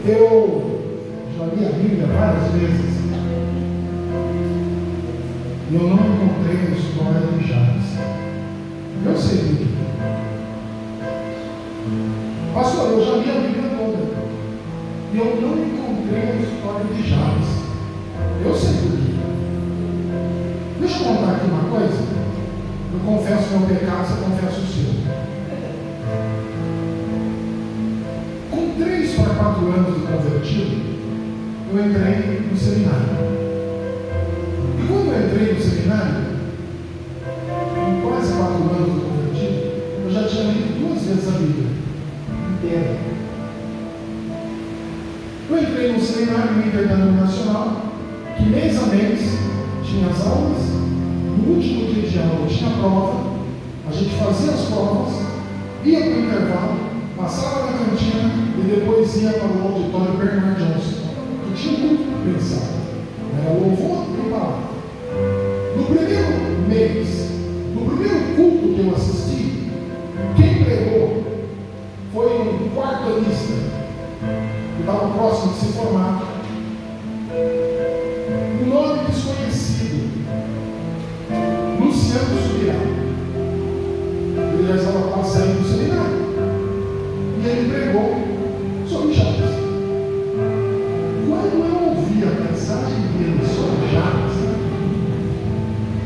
eu já li a Bíblia várias vezes e eu não encontrei a história de Jabes. Eu sei do que. Pastor, eu já li a Bíblia toda e eu não encontrei a história de Jabes. Eu sei do que. Deixa eu contar aqui uma coisa. Eu confesso meu pecado, você confessa o seu. Com 3 para 4 anos de convertido, eu entrei no seminário. E quando eu entrei no seminário, com quase 4 anos de convertido, eu já tinha lido 2 vezes a Bíblia inteira. Eu entrei no seminário interdenominacional, que mês a mês tinha as aulas. No último dia de aula tinha prova, a gente fazia as provas, ia para o intervalo, passava na cantina e depois ia para o auditório Bernard Johnson, que tinha muito pensado. Era o louvor e palavra. No primeiro mês, no primeiro culto que eu assisti, quem pregou foi um quartanista que estava próximo de se formar. Um nome desconhecido, Luciano Subirá. Ele já estava quase saindo do seminário. E ele pregou sobre Jabes. Quando eu ouvi a mensagem dele sobre Jabes,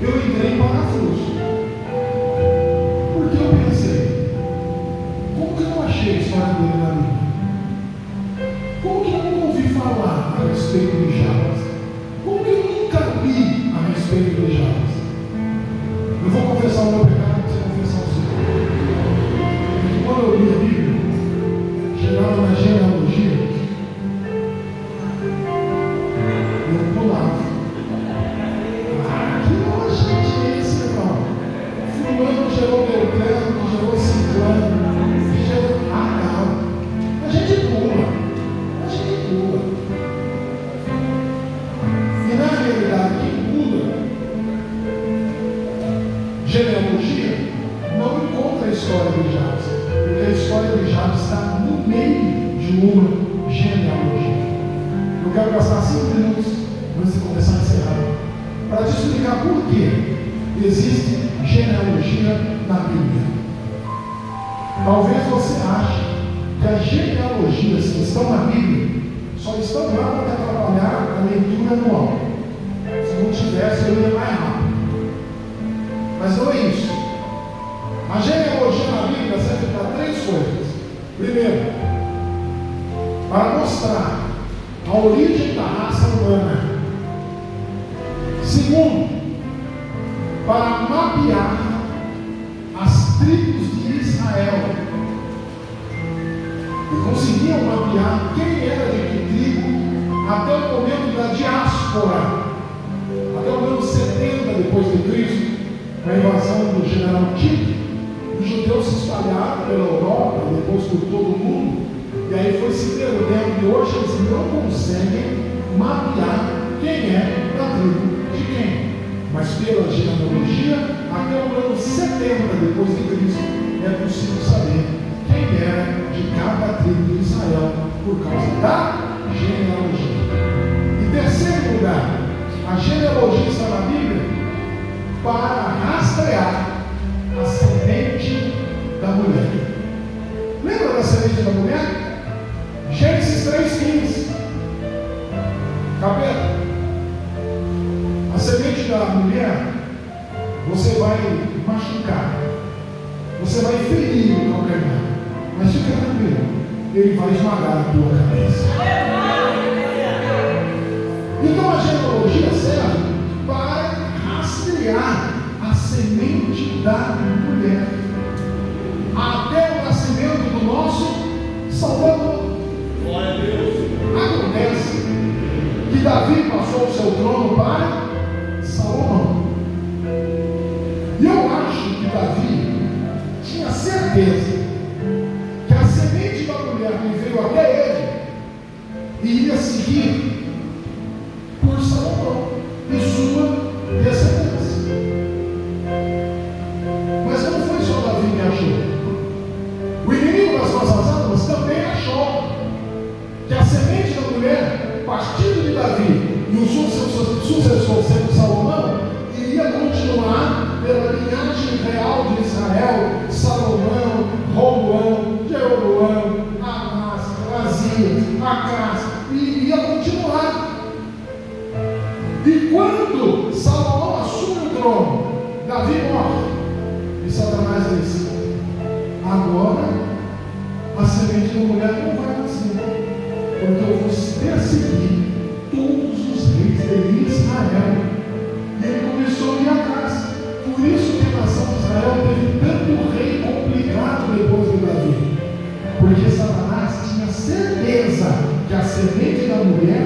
eu entrei em parafuso. Porque eu pensei: como que eu não achei a história dele na Bíblia? Como que eu nunca ouvi falar a respeito de Jabes? Como que eu nunca li a respeito de Jabes? Eu vou confessar o meu pecado, você confessar o seu. Porque quando eu li a Bíblia, chegava na genealogia, eu pulava. Que nojento é esse, irmão? Fulano gerou Beltrano, que gerou Ciclano, que gerou... Ah, não. A gente pula. E na realidade, quem pula genealogia não encontra a história de Jabes, porque a história de Jabes está no meio de uma genealogia. Eu quero gastar 5 minutos antes de começar a encerrar para te explicar por que existe genealogia na Bíblia. Talvez você ache que as genealogias que estão na Bíblia só estão lá para atrapalhar a leitura anual. Se não tivesse, eu ia mais rápido. Mas não é isso. A genealogia na Bíblia serve para 3 coisas. Primeiro, para mostrar a origem da raça humana. Segundo, para mapear as tribos de Israel. E conseguiam mapear quem era de que tribo até o momento da diáspora, até o ano 70 depois de Cristo, com a invasão do general Tito. Os judeus se espalharam pela Europa, depois por todo o mundo, e aí foi se perdendo, e hoje eles não conseguem mapear quem é da tribo de quem. Mas pela genealogia, até o ano 70 depois de Cristo, é possível saber quem era de cada tribo de Israel, por causa da genealogia. Em terceiro lugar, a genealogia está na Bíblia para rastrear a semente da mulher. Lembra da semente da mulher? Gênesis 3,15. Capeta. A semente da mulher, você vai machucar, você vai ferir o calcanhar, mas fica tranquilo, ele vai esmagar a tua cabeça. Então a genealogia serve para rastrear a semente da mulher até o nascimento do nosso Salvador. Glória a Deus. Acontece que Davi passou o seu trono para Salomão. E eu acho que Davi tinha certeza que a semente da mulher que veio até ele iria seguir por Salomão e sua descendência. Mas não foi só Davi que achou. O inimigo das nossas almas também achou que a semente da mulher, partindo de Davi e o sucessor sendo Salomão, iria continuar pela linhagem real de Israel: Salomão, Roboão, Jeroboão, Amás, Azias, Acás, e ia continuar. E quando Salomão assume o trono, Davi morre, e Satanás diz: agora a semente da mulher não vai nascer, porque eu vou perseguir todos os reis de Israel. E ele começou a ir atrás. Por isso que a nação de Israel teve tanto rei complicado depois de Davi, porque Satanás tinha certeza que a semente da mulher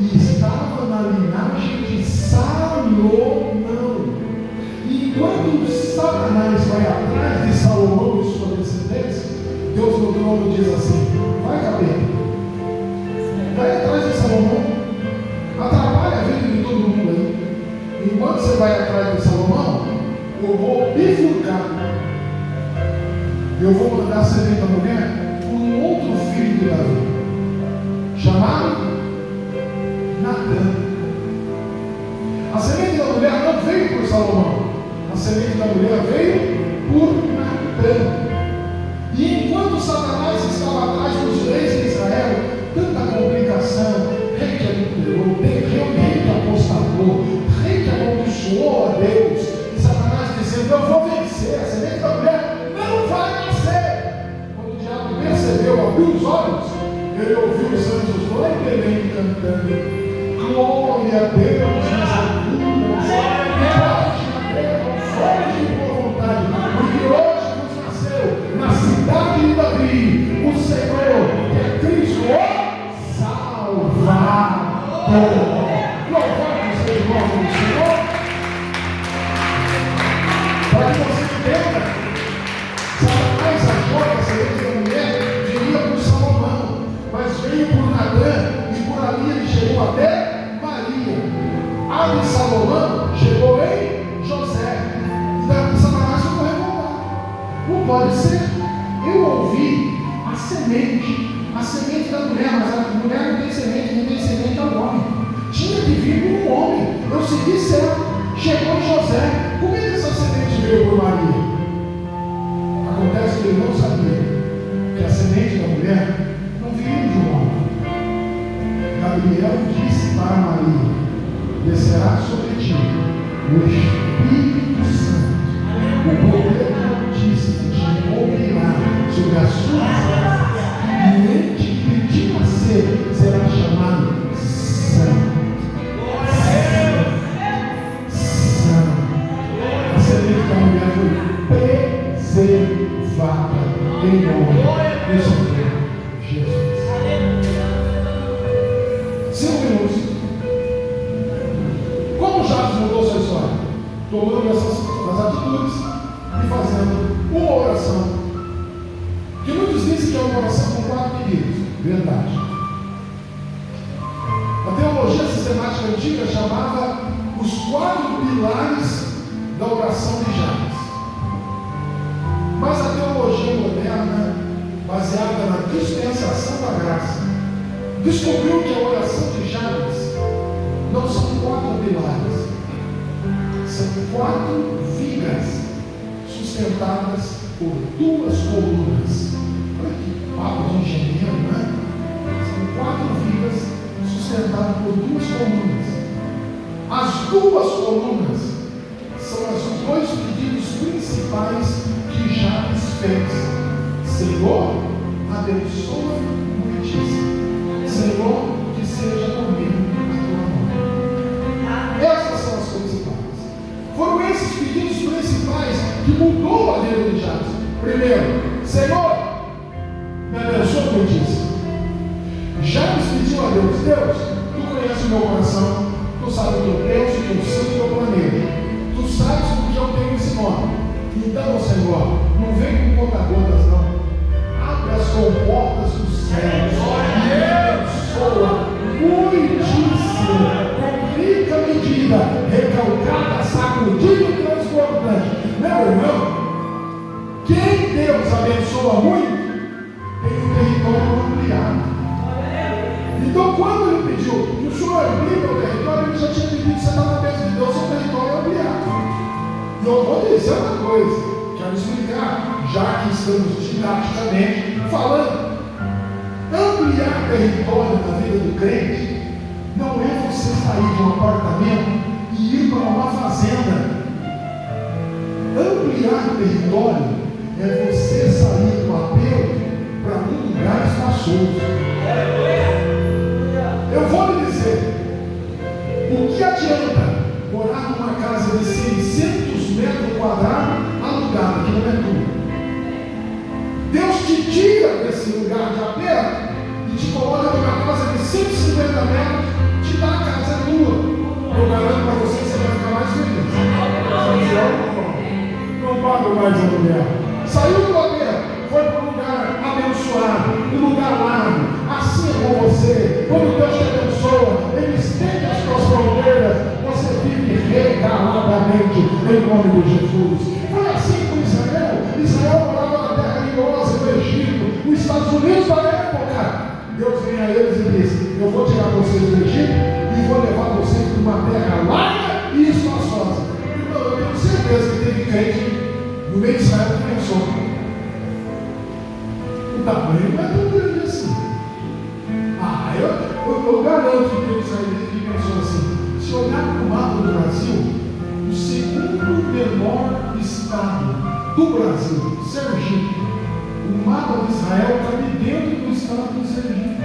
estava na linhagem de Salomão. E enquanto Satanás vai atrás de Salomão e sua descendência, Deus no trono diz assim: vai, capeta, vai atrás de Salomão, atrapalha a vida de todo mundo aí. Enquanto você vai atrás de Salomão, eu vou bifurcar, eu vou mandar a semente da mulher por um outro filho de Davi, chamado Natã. A semente da mulher não veio por Salomão, a semente da mulher veio por Natã. E enquanto Satanás estava atrás dos reis de Israel, tanta complicação, rei que adulterou, rei que apostou, rei que amaldiçoou a Deus, e Satanás dizendo: eu vou vencer, a semente da mulher não vai nascer. Quando o diabo percebeu, abriu os olhos, ele ouviu os anjos lá em Belém cantando: glória a Deus nas alturas, paz na terra aos homens de boa vontade, porque hoje nos nasceu na cidade de Davi o Senhor, que é Cristo o Salvador. Louvado seja o nome do Senhor. Para que você entenda, Satanás achou que a semente da mulher viria por Salomão, mas veio por Natã, e por ali ele chegou até Maria. A de Salomão chegou em José. Então Satanás ficou revoltado. Não pode ser. Eu ouvi a semente da mulher, mas a mulher não tem semente, nem tem semente ao homem. Tinha que vir um homem. Eu segui certo. Chegou em José. Como é que essa semente veio por Maria? Acontece que ele não sabia que a semente da mulher não viria de um homem. Gabriel disse para Maria: descerá sobre ti o Espírito Santo, o poder do Altíssimo te cobrirá sobre as suas asas, e ele que te nascer será chamado Santo. A semente da mulher foi preservada em nome do Senhor Jesus. 5 minutos. Como Jabes mudou sua história? Tomando essas atitudes e fazendo uma oração, que muitos dizem que é uma oração com 4 pedidos. Verdade. A teologia sistemática antiga chamava os 4 pilares da oração de Jabes. Mas a teologia moderna, baseada na dispensação da graça, descobriu que a oração de Jabes não são 4 pilares, são 4 vigas sustentadas por 2 colunas. Olha que papo de engenheiro, né? São 4 vigas sustentadas por 2 colunas. As 2 colunas são os 2 pedidos principais que Jabes fez. Senhor, abençoa muitíssimo. Senhor, que seja comigo a tua mão. Essas são as principais. Foram esses pedidos principais que mudou a vida de Jabes. Primeiro, Senhor, me abençoa muitíssimo. Jabes pediu a Deus: Deus, tu conheces o meu coração, tu sabes o que eu penso, o que eu sinto, o que eu planejo. Tu sabes o que eu tenho esse nome. Então, Senhor, não vem com conta-gotas, não. Abre as comportas dos céus. Abençoa muitíssimo, com rica medida, recalcada, sacudida e transbordante. Meu irmão, quem Deus abençoa muito, tem um território ampliado. Então, quando ele pediu que o Senhor amplie o território, ele já tinha pedido que você estava na bênção de Deus, seu território ampliado. E eu vou dizer uma coisa, quero explicar, já que estamos didaticamente falando. Ampliar território na vida do crente não é você sair de um apartamento e ir para uma fazenda. Ampliar território é você sair do aperto para um lugar espaçoso. Eu vou lhe dizer, o que adianta morar numa casa de 600 metros quadrados alugada, que não é tua? Deus te tira desse lugar de aperto e te coloca numa casa de 150 metros, te dá a casa tua. Eu garanto para você que você vai ficar mais feliz. Não pago mais aluguel. Saiu do aperto, foi para um lugar abençoado, um lugar largo. Assim é com você. Quando Deus te abençoa, Ele estende as suas fronteiras, você vive regaladamente em nome de Jesus. Foi assim com Israel. Israel morava na terra rigorosa do Egito, nos Estados Unidos da época. Deus vem a eles e diz: eu vou tirar vocês do Egito e vou levar vocês para uma terra larga e espaçosa. Então eu tenho certeza que teve crente no meio de Israel que pensou: o tamanho não é tão grande assim. Eu garanto que teve israelita que pensou assim: se olhar para o mapa do Brasil, o segundo menor estado do Brasil, Sergipe, o mapa de Israel cabe dentro do estado do Sergipe.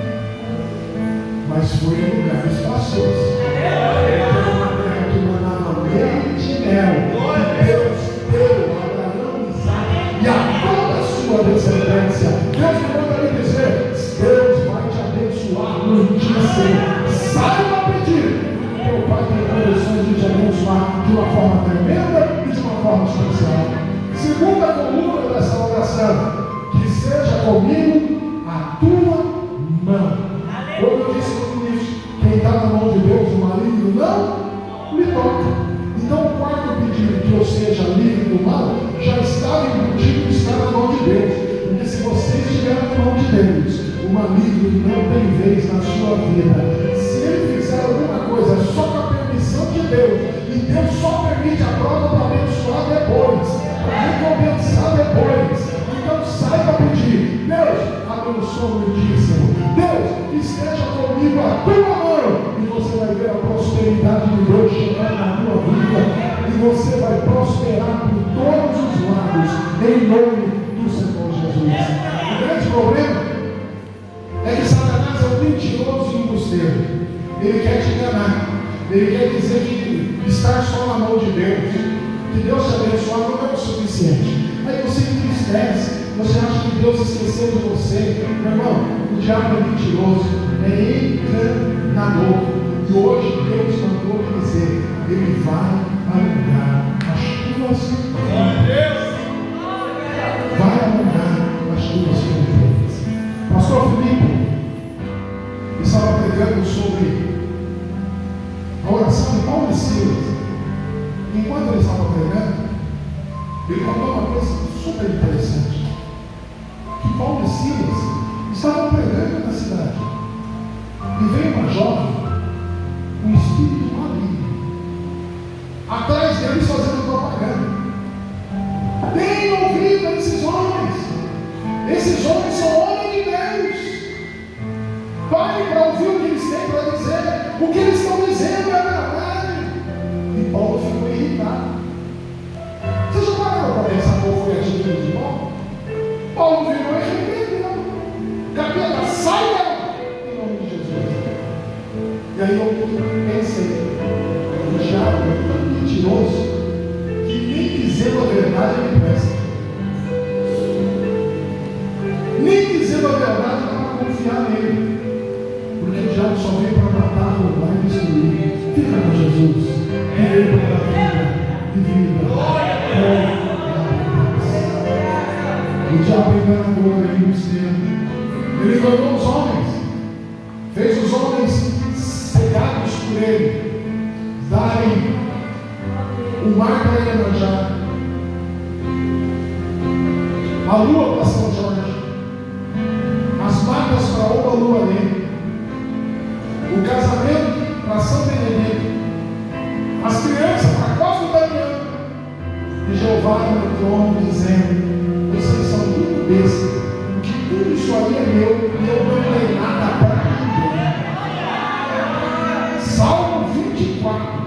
mas foi em lugar espaçoso. Era uma terra que manava leite e mel. Deus deu a Abraão, Isaac e a toda a sua descendência. Deus manda lhe dizer: Deus vai te abençoar muitíssimo. Saiba pedir. Teu Pai tem condições de te abençoar de uma forma tremenda e de uma forma especial. Segunda coluna dessa oração: que seja comigo a tua mão. Como eu disse no início, quem está na mão de Deus, o maligno não lhe toca. Então, o quarto pedido, que eu seja livre do mal, já estava embutido em estar na mão de Deus. Porque se você estiver na mão de Deus, o maligno não tem vez na sua vida. Se ele fizer alguma coisa só com a permissão de Deus, e Deus só permite a prova para abençoar depois, para recompensar depois. Então saiba pedir: Deus, abençoa muitíssimo. Deus, esteja comigo a tua mão. E você vai ver a prosperidade de Deus chegar na tua vida. E você vai prosperar por todos os lados, em nome do Senhor Jesus. O grande problema é que Satanás é um mentiroso e embusteiro. Ele quer te enganar. Ele quer dizer que estar só na mão de Deus, que Deus te abençoar, não é o suficiente. Aí você entristece, você acha que Deus esqueceu de você. Meu irmão, o diabo é mentiroso, é enganador. E hoje Deus mandou lhe dizer: Ele vai alongar as tuas vidas. Vai alongar as tuas vidas. Pastor Filipe estava pregando sobre a oração de Paulo e Silas. Enquanto ele estava pregando, ele contou uma coisa super interessante: que Paulo e Silas estavam pregando na cidade, e veio uma jovem, um espírito maligno, atrás deles fazendo propaganda. Deem ouvido a esses homens. Esses homens são homens de Deus. Pare para ouvir o que eles têm para dizer. O que eles estão dizendo é verdade. E Paulo ficou irritado. Você já parou para pensar qual foi a atitude de Paulo? Paulo virou e repreendeu. Capeta, saia em nome de Jesus. E aí eu pensei: o diabo é tão mentiroso que nem dizendo a verdade ele presta. Nem dizendo a verdade dá para confiar nele. Porque o diabo só veio para matar, roubar e destruir. Fica com Jesus. E ele para dar vida e vida. O diabo é enganador, ele nos tem. Ele enganou os homens. Fez os homens cegados por ele darem o mar para Iemanjá, a lua para São Jorge, as matas para Oba Lua Lê, o casamento para São Benedito, as crianças para Cosmo Damião. E Jeová no trono dizendo: vocês são muito besta, que tudo isso aí é meu e eu não tenho nada para ninguém. Salmo 24: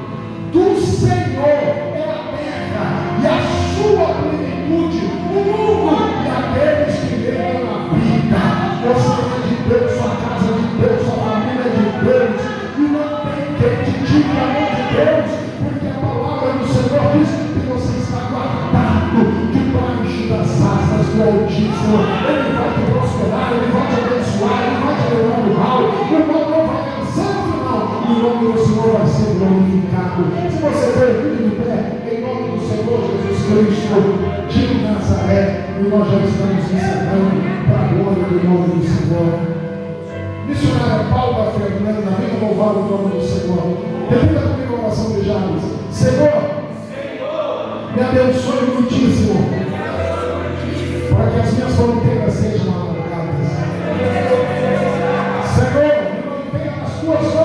do Senhor é a terra e a sua plenitude, o mundo e aqueles que nele habitam. Você é de Deus, sua casa é de Deus, sua família é de Deus, e não tem quem te tire a mão de Deus, porque a palavra do Senhor diz que você está guardado debaixo das asas do Altíssimo. Ele vai te prosperar, ele vai te abençoar, ele vai te levar no mal, o irmão não vai cansar no final, e o nome do Senhor vai ser glorificado. Se você veio aqui de pé, em nome do Senhor Jesus Cristo de Nazaré, e nós já estamos encerrando para a glória do nome do Senhor. Missionária Paula Fernanda, venha louvar o nome do Senhor. Repita comigo a oração de Jabes: Senhor, me abençoe muitíssimo, para que as minhas fronteiras sejam alargadas. Senhor, me mantenha nas tuas mãos.